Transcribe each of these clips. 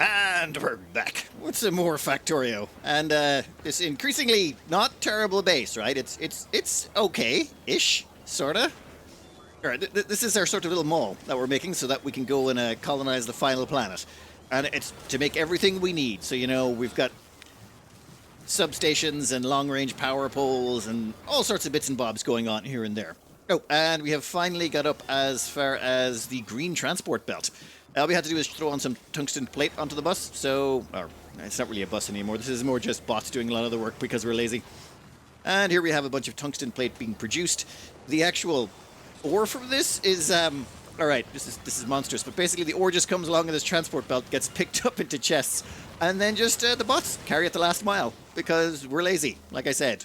And we're back with some more Factorio, and this increasingly not terrible base, right? It's okay-ish, sorta. All right, this is our sort of little mall that we're making so that we can go and colonize the final planet, and it's to make everything we need. So we've got substations and long-range power poles and all sorts of bits and bobs going on here and there. Oh, and we have finally got up as far as the green transport belt. All we had to do is throw on some tungsten plate onto the bus, or it's not really a bus anymore. This is more just bots doing a lot of the work because we're lazy. And here we have a bunch of tungsten plate being produced. The actual ore from this is, alright, this is monstrous, but basically the ore just comes along in this transport belt, gets picked up into chests, and then just the bots carry it the last mile, because we're lazy, like I said.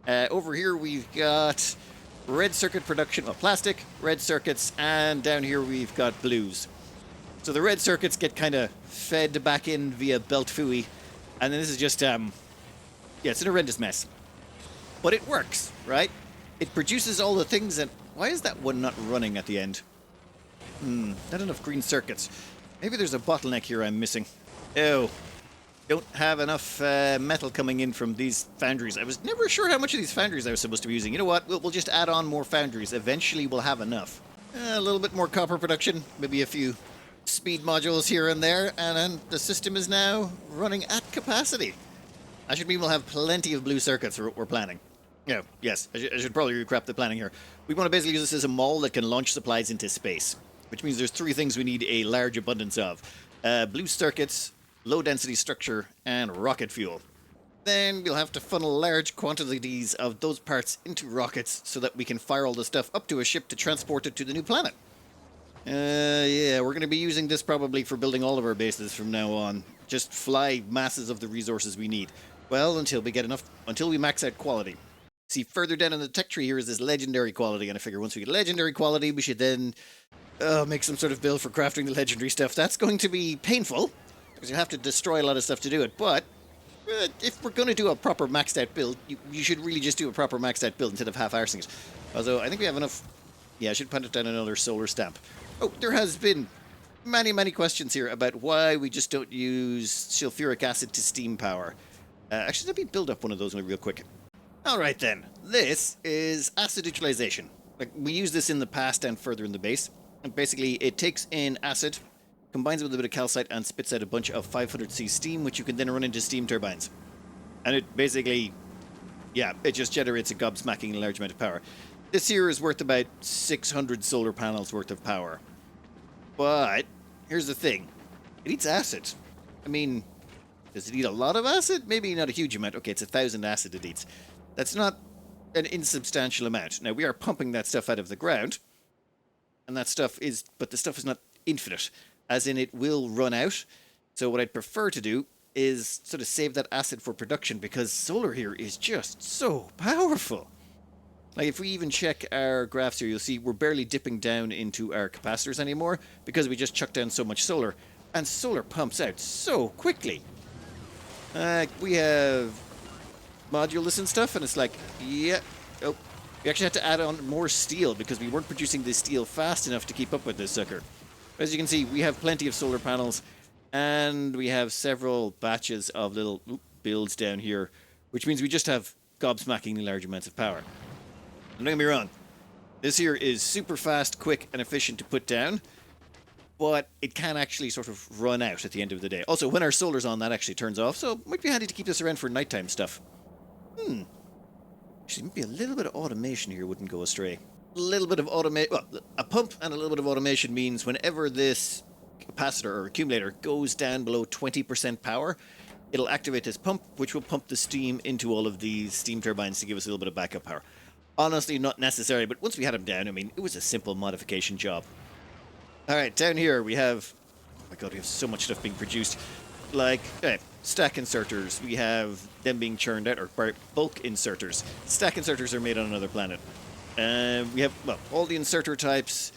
Over here we've got red circuit production, well, plastic, red circuits, and down here we've got blues. So the red circuits get kind of fed back in via belt fooey, and then this is just, yeah, it's an horrendous mess. But it works, right? It produces all the things that... Why is that one not running at the end? Not enough green circuits. Maybe there's a bottleneck here I'm missing. Oh, don't have enough metal coming in from these foundries. I was never sure how much of these foundries I was supposed to be using. You know what? We'll just add on more foundries. Eventually we'll have enough. A little bit more copper production, maybe a few speed modules here and there, and then the system is now running at capacity. I should mean we'll have plenty of blue circuits for what we're planning. Yes, I should probably recap the planning here. We want to basically use this as a mall that can launch supplies into space, which means there's three things we need a large abundance of. Blue circuits, low-density structure, and rocket fuel. Then we'll have to funnel large quantities of those parts into rockets so that we can fire all the stuff up to a ship to transport it to the new planet. Yeah, we're going to be using this probably for building all of our bases from now on. Just fly masses of the resources we need. Well, until we max out quality. See, further down in the tech tree here is this legendary quality, and I figure once we get legendary quality, we should then make some sort of build for crafting the legendary stuff. That's going to be painful, because you have to destroy a lot of stuff to do it, but if we're going to do a proper maxed out build, you should really just do a proper maxed out build instead of half-arsing it. Although, I think we have enough... Yeah, I should put down another solar stamp. Oh, there has been many questions here about why we just don't use sulfuric acid to steam power. Actually, let me build up one of those real quick. Alright then, this is acid utilization. Like, we used this in the past and further in the base. And basically, it takes in acid, combines it with a bit of calcite, and spits out a bunch of 500C steam, which you can then run into steam turbines. And it basically, yeah, it just generates a gobsmacking large amount of power. This here is worth about 600 solar panels worth of power. But, here's the thing. It eats acid. I mean, does it eat a lot of acid? Maybe not a huge amount. Okay, it's 1,000 acid it eats. That's not an insubstantial amount. Now, we are pumping that stuff out of the ground. And that stuff is... But the stuff is not infinite. As in, it will run out. So what I'd prefer to do is sort of save that acid for production, because solar here is just so powerful. Like, if we even check our graphs here, you'll see we're barely dipping down into our capacitors anymore because we just chucked down so much solar. And solar pumps out so quickly. We have modulus and stuff, and it's like, yeah. Oh, we actually had to add on more steel because we weren't producing this steel fast enough to keep up with this sucker. As you can see, we have plenty of solar panels, and we have several batches of little builds down here, which means we just have gobsmackingly large amounts of power. And don't get me wrong, this here is super fast, quick, and efficient to put down, but it can actually sort of run out at the end of the day. Also, when our solar's on, that actually turns off, so it might be handy to keep this around for nighttime stuff. Actually, maybe a little bit of automation here wouldn't go astray. A little bit of automation... Well, a pump and a little bit of automation means whenever this capacitor or accumulator goes down below 20% power, it'll activate this pump, which will pump the steam into all of these steam turbines to give us a little bit of backup power. Honestly, not necessary, but once we had them down, I mean, it was a simple modification job. Alright, down here we have... Oh my god, we have so much stuff being produced. Like, stack inserters. We have them being churned out, or bulk inserters. Stack inserters are made on another planet. We have, well, all the inserter types.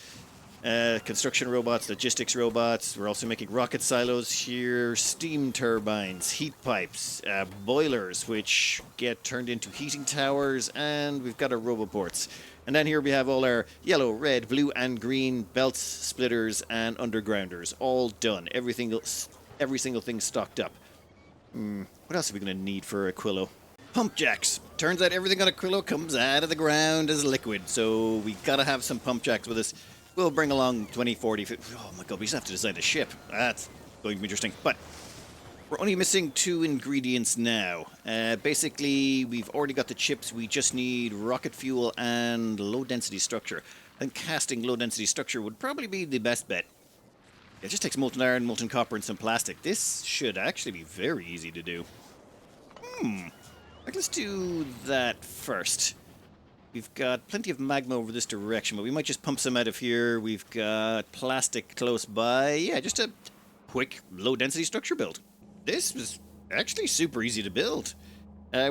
Construction robots, logistics robots. We're also making rocket silos here, steam turbines, heat pipes, boilers, which get turned into heating towers, and we've got our roboports. And then here we have all our yellow, red, blue, and green belts, splitters, and undergrounders, all done. Everything else every single thing stocked up. What else are we going to need for Aquilo? Pump jacks. Turns out everything on Aquilo comes out of the ground as liquid, so we gotta have some pump jacks with us. We'll bring along 20, 40, 50. Oh my god, we just have to design a ship. That's going to be interesting. But we're only missing 2 ingredients now. Basically, we've already got the chips. We just need rocket fuel and low-density structure. I think casting low-density structure would probably be the best bet. It just takes molten iron, molten copper, and some plastic. This should actually be very easy to do. Let's do that first. We've got plenty of magma over this direction, but we might just pump some out of here. We've got plastic close by. Yeah, just a quick low-density structure build. This was actually super easy to build.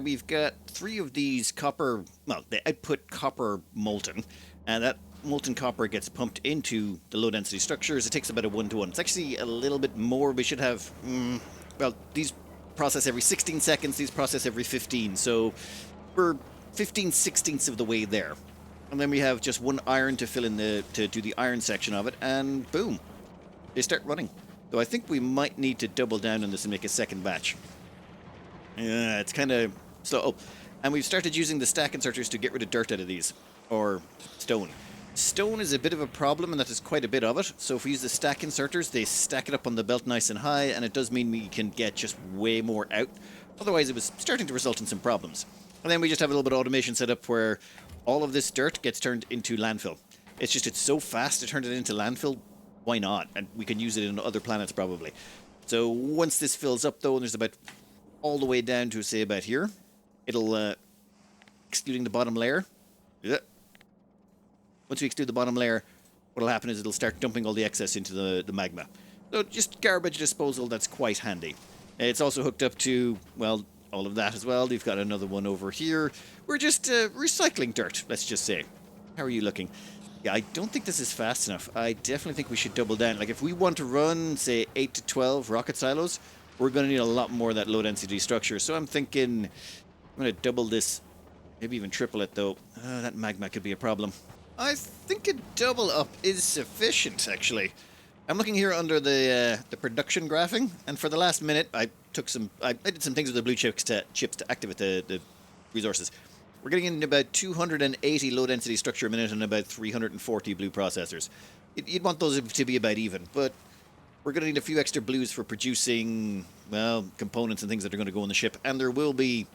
We've got 3 of these copper, well, they output copper molten, and that molten copper gets pumped into the low-density structures. It takes about a 1-to-1. It's actually a little bit more. We should have, well, these process every 16 seconds, these process every 15, so we're 15/16 of the way there. And then we have just 1 iron to fill in to do the iron section of it, and boom, they start running. So I think we might need to double down on this and make a second batch. Yeah, it's kind of slow. Oh, and we've started using the stack inserters to get rid of dirt out of these, or stone. Stone is a bit of a problem, and that is quite a bit of it. So if we use the stack inserters, they stack it up on the belt nice and high, and it does mean we can get just way more out. Otherwise, it was starting to result in some problems. And then we just have a little bit of automation set up where all of this dirt gets turned into landfill. It's so fast to turn it into landfill. Why not? And we can use it in other planets probably. So once this fills up, though, and there's about all the way down to, say, about here, it'll, excluding the bottom layer. Yeah. Once we exclude the bottom layer, what'll happen is it'll start dumping all the excess into the magma. So just garbage disposal, that's quite handy. It's also hooked up to, well, all of that as well. We've got another one over here. We're just recycling dirt, let's just say. How are you looking? Yeah, I don't think this is fast enough. I definitely think we should double down. Like, if we want to run, say, 8 to 12 rocket silos, we're going to need a lot more of that low-density structure. So I'm thinking I'm going to double this, maybe even triple it, though. That magma could be a problem. I think a double up is sufficient, actually. I'm looking here under the production graphing, and for the last minute, I did some things with the blue chips to activate the resources. We're getting in about 280 low-density structure a minute and about 340 blue processors. You'd want those to be about even, but we're going to need a few extra blues for producing, well, components and things that are going to go on the ship, and there will be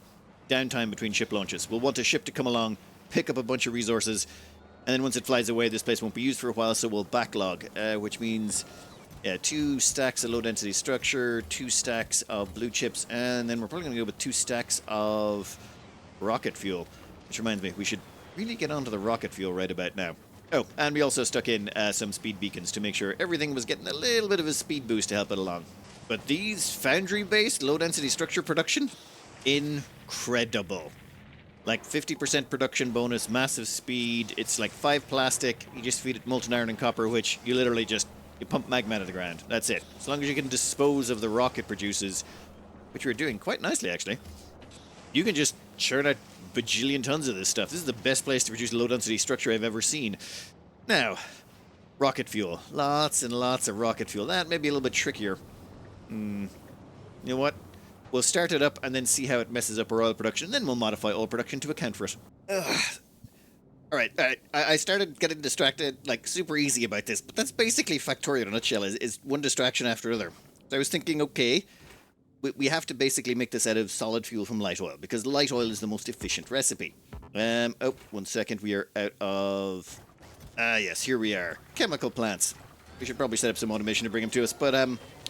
downtime between ship launches. We'll want a ship to come along, pick up a bunch of resources, and then once it flies away, this place won't be used for a while, so we'll backlog, which means 2 stacks of low-density structure, 2 stacks of blue chips, and then we're probably going to go with 2 stacks of rocket fuel. Which reminds me, we should really get onto the rocket fuel right about now. Oh, and we also stuck in some speed beacons to make sure everything was getting a little bit of a speed boost to help it along. But these foundry-based low-density structure production, incredible. Like 50% production bonus, massive speed. It's like 5 plastic. You just feed it molten iron and copper, which you literally just pump magma out of the ground. That's it. As long as you can dispose of the rocket producers, which we're doing quite nicely, actually, you can just churn out bajillion tons of this stuff. This is the best place to produce low-density structure I've ever seen. Now, rocket fuel. Lots and lots of rocket fuel. That may be a little bit trickier. You know what? We'll start it up and then see how it messes up our oil production, and then we'll modify oil production to account for it. Alright, I started getting distracted, like, super easy about this, but that's basically Factorio in a nutshell, is one distraction after another. So I was thinking, okay, we have to basically make this out of solid fuel from light oil, because light oil is the most efficient recipe. Oh, 1 second, we are out of... yes, here we are. Chemical plants. We should probably set up some automation to bring them to us, but,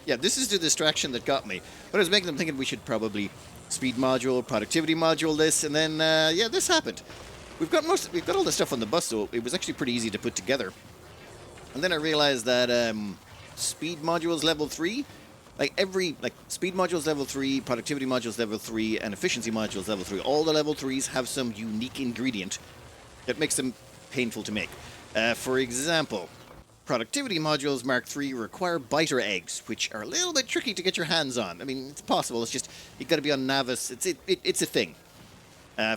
yeah, this is the distraction that got me. But I was making them thinking we should probably speed module, productivity module this, and then, yeah, this happened. We've got all the stuff on the bus, so it was actually pretty easy to put together. And then I realized that, speed modules level 3, speed modules level 3, productivity modules level 3, and efficiency modules level 3. All the level 3s have some unique ingredient that makes them painful to make. For example, productivity modules Mark III require biter eggs, which are a little bit tricky to get your hands on. I mean, it's possible. It's just, you've got to be on Navis. It's a thing.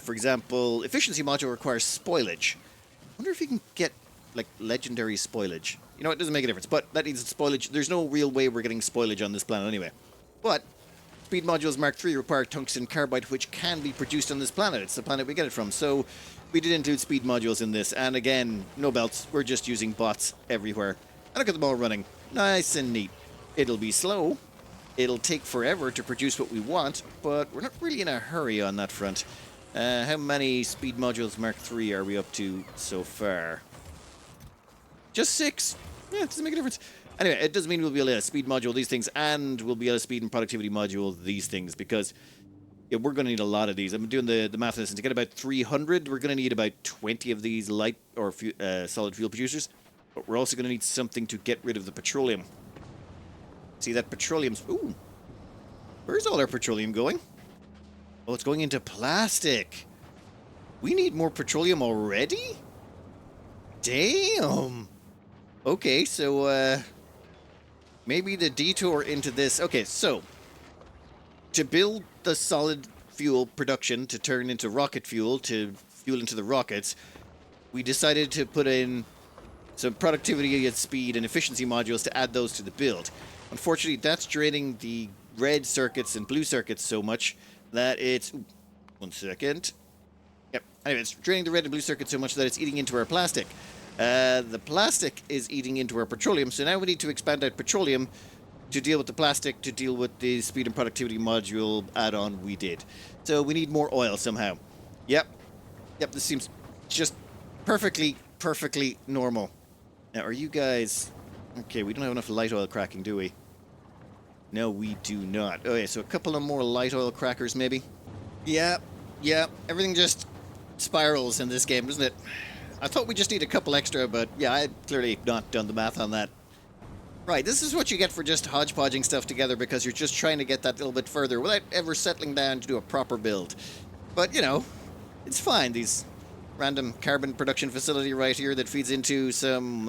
For example, efficiency module requires spoilage. I wonder if you can get, like, legendary spoilage. You know, it doesn't make a difference. But that needs spoilage. There's no real way we're getting spoilage on this planet anyway. But speed modules Mark III require tungsten carbide, which can be produced on this planet. It's the planet we get it from. So we did include speed modules in this. And again, no belts. We're just using bots everywhere. And look at them all running. Nice and neat. It'll be slow. It'll take forever to produce what we want, but we're not really in a hurry on that front. How many speed modules Mark III are we up to so far? Just 6. Yeah, it doesn't make a difference. Anyway, it doesn't mean we'll be able to speed module these things, and we'll be able to speed and productivity module these things, because yeah, we're going to need a lot of these. I'm doing the math on this, and to get about 300, we're going to need about 20 of these light or solid fuel producers. But we're also going to need something to get rid of the petroleum. See, that petroleum's... Ooh. Where's all our petroleum going? Oh, it's going into plastic. We need more petroleum already? Damn. Okay, so, maybe the detour into this... Okay, so... To build the solid fuel production to turn into rocket fuel, to fuel into the rockets, we decided to put in some productivity and speed and efficiency modules to add those to the build. Unfortunately, that's draining the red circuits and blue circuits so much that it's... Ooh, 1 second. Yep. Anyway, it's draining the red and blue circuits so much that it's eating into our plastic. The plastic is eating into our petroleum, so now we need to expand out petroleum to deal with the plastic, to deal with the speed and productivity module add-on we did. So we need more oil somehow. Yep. Yep, this seems just perfectly normal. Now, are you guys... Okay, we don't have enough light oil cracking, do we? No, we do not. Okay, so a couple of more light oil crackers, maybe? Yeah, everything just spirals in this game, doesn't it? I thought we just need a couple extra, but yeah, I clearly not done the math on that. Right, this is what you get for just hodgepodging stuff together because you're just trying to get that little bit further without ever settling down to do a proper build. But, you know, it's fine. These random carbon production facility right here that feeds into some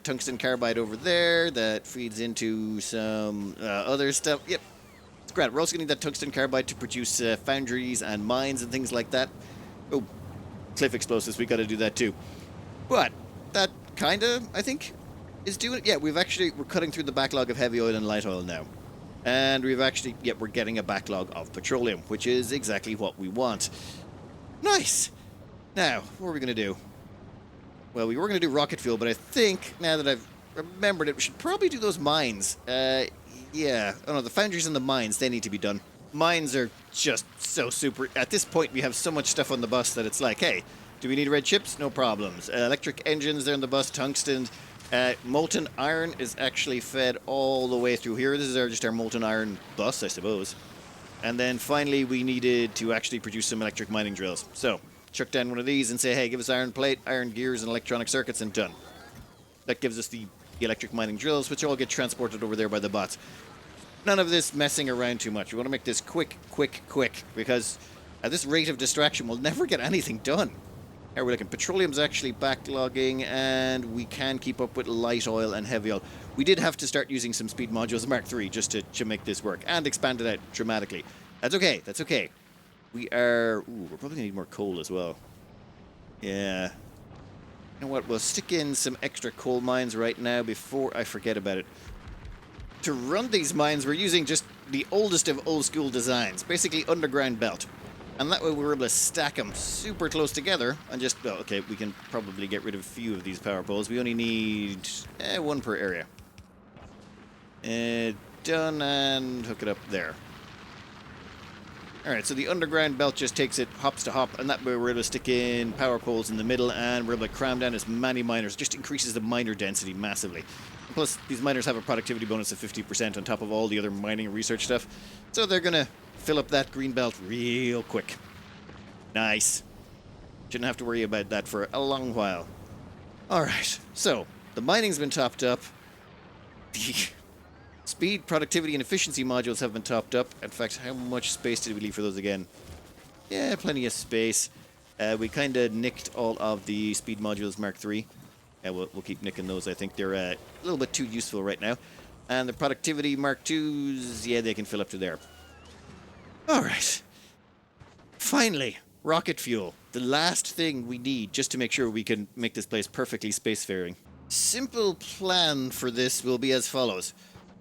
tungsten carbide over there, that feeds into some other stuff. Yep, it's great. We're also going to need that tungsten carbide to produce foundries and mines and things like that. Oh, cliff explosives, we got to do that too. But that kind of, I think, is doing it. Yeah, we're cutting through the backlog of heavy oil and light oil now. And we're getting a backlog of petroleum, which is exactly what we want. Nice! Now, what are we going to do? Well, we were going to do rocket fuel, but I think, now that I've remembered it, we should probably do those mines. Yeah. Oh no, the foundries and the mines, they need to be done. Mines are just so super... At this point, we have so much stuff on the bus that it's like, hey, do we need red chips? No problems. Electric engines, they're on the bus, tungsten. Molten iron is actually fed all the way through here. This is just our molten iron bus, I suppose. And then finally, we needed to actually produce some electric mining drills. So... chuck down one of these and say, hey, give us iron plate, iron gears, and electronic circuits, and done. That gives us the electric mining drills, which all get transported over there by the bots. None of this messing around too much. We want to make this quick, because at this rate of distraction, we'll never get anything done. Here we're looking. Petroleum's actually backlogging, and we can keep up with light oil and heavy oil. We did have to start using some speed modules, Mark III, just to make this work, and expand it out dramatically. That's okay, that's okay. We're probably going to need more coal as well. Yeah. You know what, we'll stick in some extra coal mines right now before I forget about it. To run these mines, we're using just the oldest of old school designs, basically underground belt. And that way we're able to stack them super close together and just, well, okay, we can probably get rid of a few of these power poles. We only need one per area. Done, and hook it up there. Alright, so the underground belt just takes it hops to hop, and that way we're able to stick in power poles in the middle, and we're able to cram down as many miners. Just increases the miner density massively. Plus, these miners have a productivity bonus of 50% on top of all the other mining and research stuff. So they're going to fill up that green belt real quick. Nice. Shouldn't have to worry about that for a long while. Alright, so the mining's been topped up. The speed, productivity, and efficiency modules have been topped up. In fact, how much space did we leave for those again? Yeah, plenty of space. We kind of nicked all of the speed modules Mark III. Yeah, we'll keep nicking those. I think they're a little bit too useful right now. And the productivity Mark IIs, yeah, they can fill up to there. Alright. Finally, rocket fuel. The last thing we need just to make sure we can make this place perfectly spacefaring. Simple plan for this will be as follows.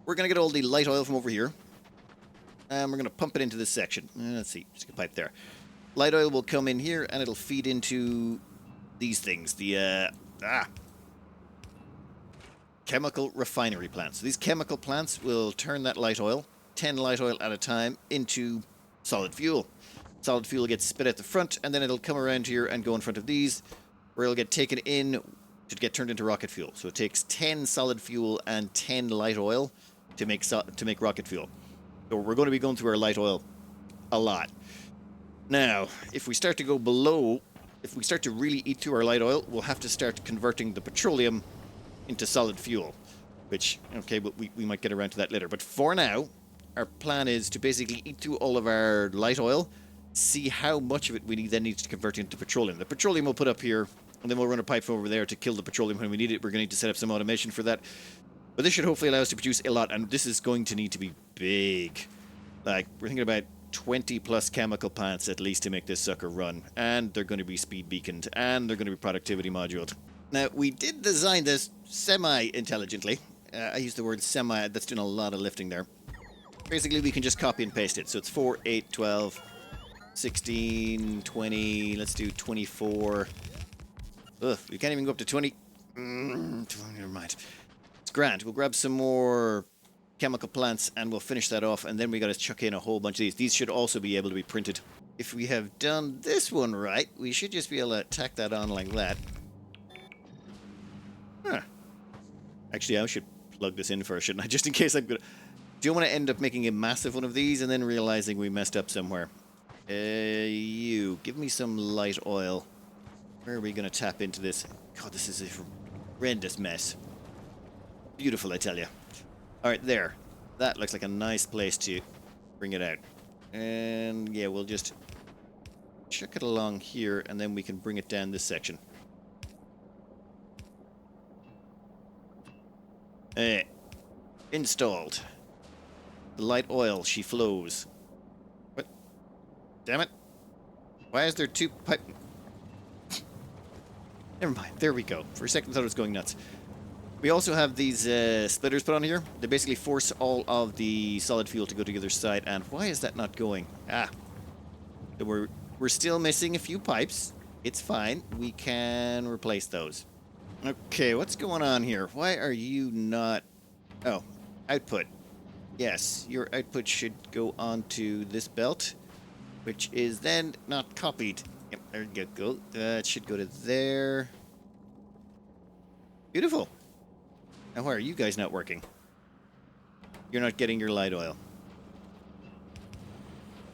We're going to get all the light oil from over here. And we're going to pump it into this section. Let's see. Just a pipe there. Light oil will come in here and it'll feed into these things. The, chemical refinery plants. So these chemical plants will turn that light oil, 10 light oil at a time, into solid fuel. Solid fuel gets spit at the front, and then it'll come around here and go in front of these, where it'll get taken in to get turned into rocket fuel. So it takes 10 solid fuel and 10 light oil to make rocket fuel. So we're going to be going through our light oil a lot. Now, if we start to go below, if we start to really eat through our light oil, we'll have to start converting the petroleum into solid fuel, which, okay, but we might get around to that later. But for now, our plan is to basically eat through all of our light oil, see how much of it we then need to convert into petroleum. The petroleum we'll put up here, and then we'll run a pipe over there to kill the petroleum when we need it. We're going to need to set up some automation for that. But this should hopefully allow us to produce a lot, and this is going to need to be big. Like, we're thinking about 20 plus chemical plants at least to make this sucker run. And they're going to be speed beaconed, and they're going to be productivity moduled. Now, we did design this semi-intelligently. I use the word semi, that's doing a lot of lifting there. Basically, we can just copy and paste it. So it's 4, 8, 12, 16, 20, let's do 24. Ugh, we can't even go up to 20. Never mind. It's grand. We'll grab some more chemical plants and we'll finish that off, and then we got to chuck in a whole bunch of these. These should also be able to be printed. If we have done this one right, we should just be able to tack that on like that. Huh. Actually, I should plug this in first, shouldn't I? Just in case I'm gonna... Do you want to end up making a massive one of these and then realizing we messed up somewhere? You, give me some light oil. Where are we going to tap into this? God, this is a horrendous mess. Beautiful, I tell you. Alright, there. That looks like a nice place to bring it out. And yeah, we'll just chuck it along here, and then we can bring it down this section. Installed. The light oil, she flows. What? Damn it. Why is there two pipe... Never mind, there we go. For a second I thought it was going nuts. We also have these splitters put on here. They basically force all of the solid fuel to go to the other side. And why is that not going? Ah. So we're still missing a few pipes. It's fine. We can replace those. Okay, what's going on here? Why are you not... Oh, output. Yes, your output should go onto this belt, which is then not copied. Yep, there you go. That should go to there. Beautiful. Now, why are you guys not working? You're not getting your light oil.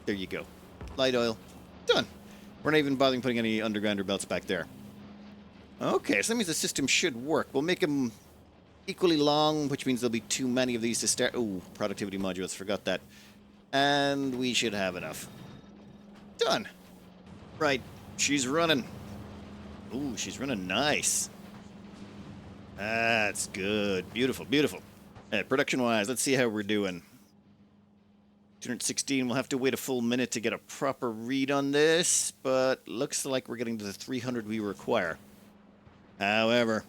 There you go. Light oil. Done. We're not even bothering putting any undergrounder belts back there. Okay, so that means the system should work. We'll make them equally long, which means there'll be too many of these to start. Oh, productivity modules, forgot that. And we should have enough. Done. Right, she's running. Ooh, she's running nice. That's good. Beautiful, beautiful. Production-wise, let's see how we're doing. 216, we'll have to wait a full minute to get a proper read on this, but looks like we're getting to the 300 we require. However,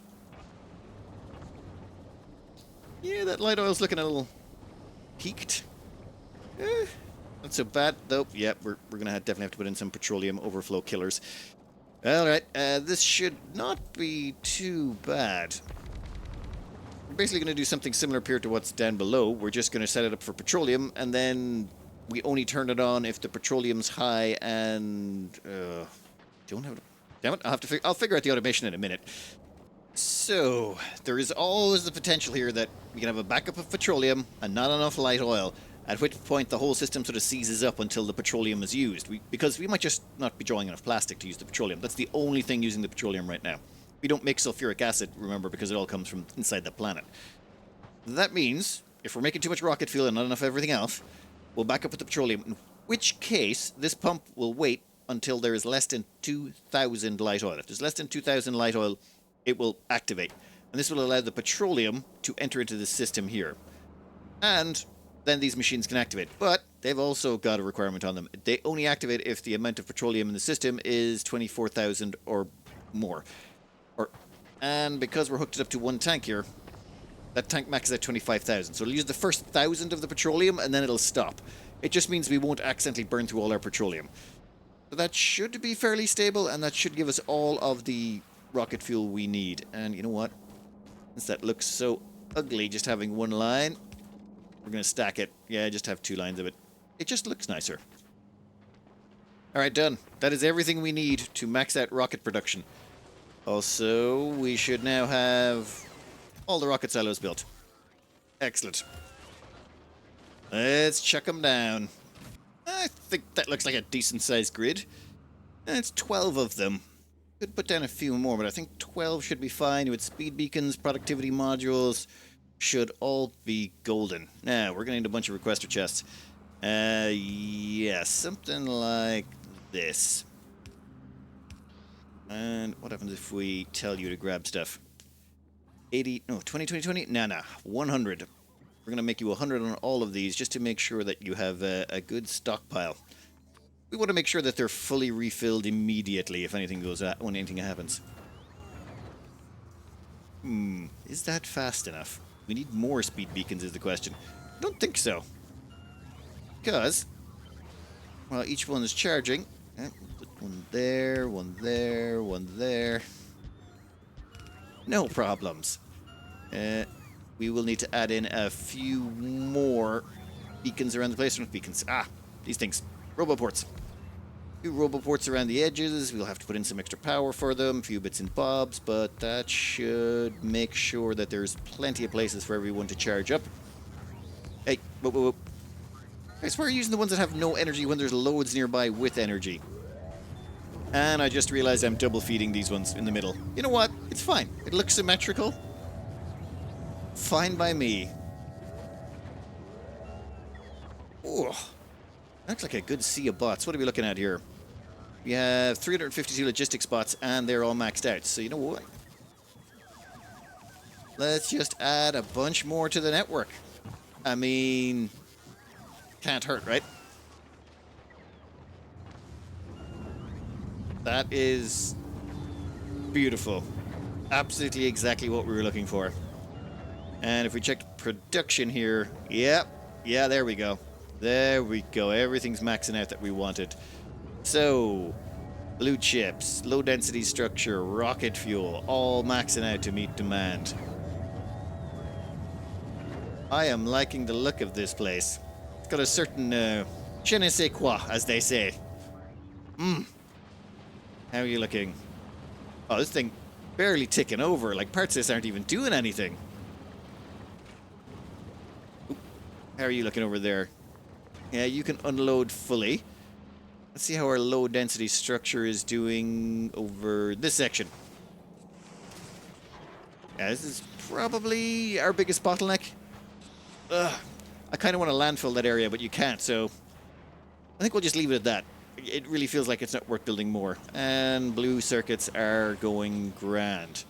yeah, that light oil's looking a little peaked. Not so bad, though. Yep, we're going to definitely have to put in some petroleum overflow killers. Alright, this should not be too bad. We're basically going to do something similar here to what's down below. We're just going to set it up for petroleum, and then we only turn it on if the petroleum's high and... don't have... Damn it, I'll figure out the automation in a minute. So, there is always the potential here that we can have a backup of petroleum and not enough light oil, at which point the whole system sort of seizes up until the petroleum is used. Because we might just not be drawing enough plastic to use the petroleum. That's the only thing using the petroleum right now. We don't make sulfuric acid, remember, because it all comes from inside the planet. That means, if we're making too much rocket fuel and not enough everything else, we'll back up with the petroleum, in which case this pump will wait until there is less than 2,000 light oil. If there's less than 2,000 light oil, it will activate. And this will allow the petroleum to enter into the system here. And then these machines can activate. But they've also got a requirement on them. They only activate if the amount of petroleum in the system is 24,000 or more. And because we're hooked it up to one tank here, that tank max is at 25,000. So it'll use the first 1,000 of the petroleum and then it'll stop. It just means we won't accidentally burn through all our petroleum. So that should be fairly stable, and that should give us all of the rocket fuel we need. And you know what? Since that looks so ugly just having one line, we're going to stack it. Yeah, just have 2 lines of it. It just looks nicer. Alright, done. That is everything we need to max out rocket production. Also, we should now have all the rocket silos built. Excellent. Let's chuck them down. I think that looks like a decent-sized grid. It's 12 of them. Could put down a few more, but I think 12 should be fine with speed beacons, productivity modules. Should all be golden. Now, we're going to need a bunch of requester chests. Yeah, something like this. And what happens if we tell you to grab stuff? 80, no, 20, 20, 20? Nah, 100. We're going to make you 100 on all of these just to make sure that you have a good stockpile. We want to make sure that they're fully refilled immediately if anything goes when anything happens. Is that fast enough? We need more speed beacons is the question. I don't think so. Because, well, each one is charging. Put one there, one there, one there. No problems. We will need to add in a few more beacons around the place. Not beacons. These things. Roboports. A few roboports around the edges. We'll have to put in some extra power for them. A few bits and bobs. But that should make sure that there's plenty of places for everyone to charge up. Hey, whoa, whoa, whoa. I swear you're using the ones that have no energy when there's loads nearby with energy. And I just realized I'm double feeding these ones in the middle. You know what? It's fine. It looks symmetrical. Fine by me. Oh, looks like a good sea of bots. What are we looking at here? We have 352 logistics bots, and they're all maxed out. So you know what? Let's just add a bunch more to the network. I mean, can't hurt, right? That is beautiful. Absolutely exactly what we were looking for. And if we check production here, yeah, there we go. There we go. Everything's maxing out that we wanted. So, blue chips, low density structure, rocket fuel, all maxing out to meet demand. I am liking the look of this place. It's got a certain je ne sais quoi, as they say. How are you looking? Oh, this thing barely ticking over. Like, parts of this aren't even doing anything. Oop. How are you looking over there? Yeah, you can unload fully. Let's see how our low density structure is doing over this section. Yeah, this is probably our biggest bottleneck. I kind of want to landfill that area, but you can't, so I think we'll just leave it at that. It really feels like it's not worth building more. And blue circuits are going grand.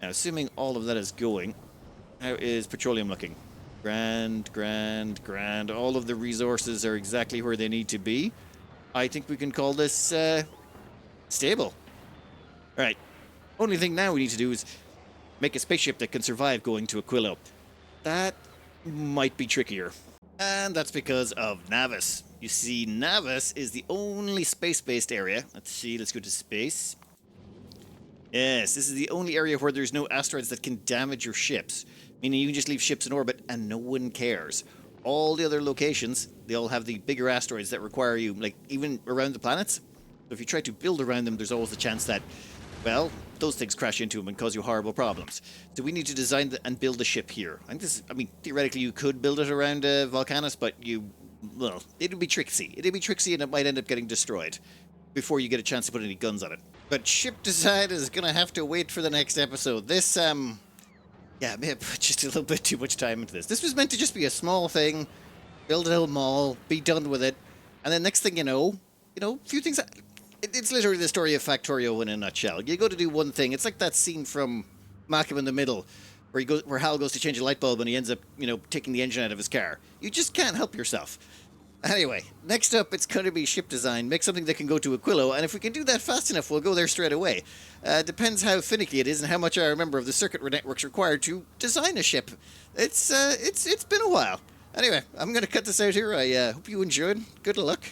Now, assuming all of that is going, how is petroleum looking? Grand, grand, grand. All of the resources are exactly where they need to be. I think we can call this stable. Alright. Only thing now we need to do is make a spaceship that can survive going to Aquilo. That might be trickier. And that's because of Navis. You see, Navis is the only space-based area. Let's see, let's go to space. Yes, this is the only area where there's no asteroids that can damage your ships. Meaning you can just leave ships in orbit and no one cares. All the other locations, they all have the bigger asteroids that require you, like, even around the planets. So if you try to build around them, there's always a chance that, well, those things crash into them and cause you horrible problems. So we need to design and build a ship here. I mean, theoretically you could build it around Volcanus, but well, it would be tricksy. It'd be tricksy and it might end up getting destroyed before you get a chance to put any guns on it. But ship design is going to have to wait for the next episode. This, yeah, I may have put just a little bit too much time into this. This was meant to just be a small thing, build a little mall, be done with it, and then next thing you know, a few things. It's literally the story of Factorio in a nutshell. You go to do one thing. It's like that scene from Malcolm in the Middle, where Hal goes to change a light bulb and he ends up, taking the engine out of his car. You just can't help yourself. Anyway, next up, it's going to be ship design. Make something that can go to Aquilo, and if we can do that fast enough, we'll go there straight away. Depends how finicky it is and how much I remember of the circuit networks required to design a ship. It's been a while. Anyway, I'm going to cut this out here. I hope you enjoyed. Good luck.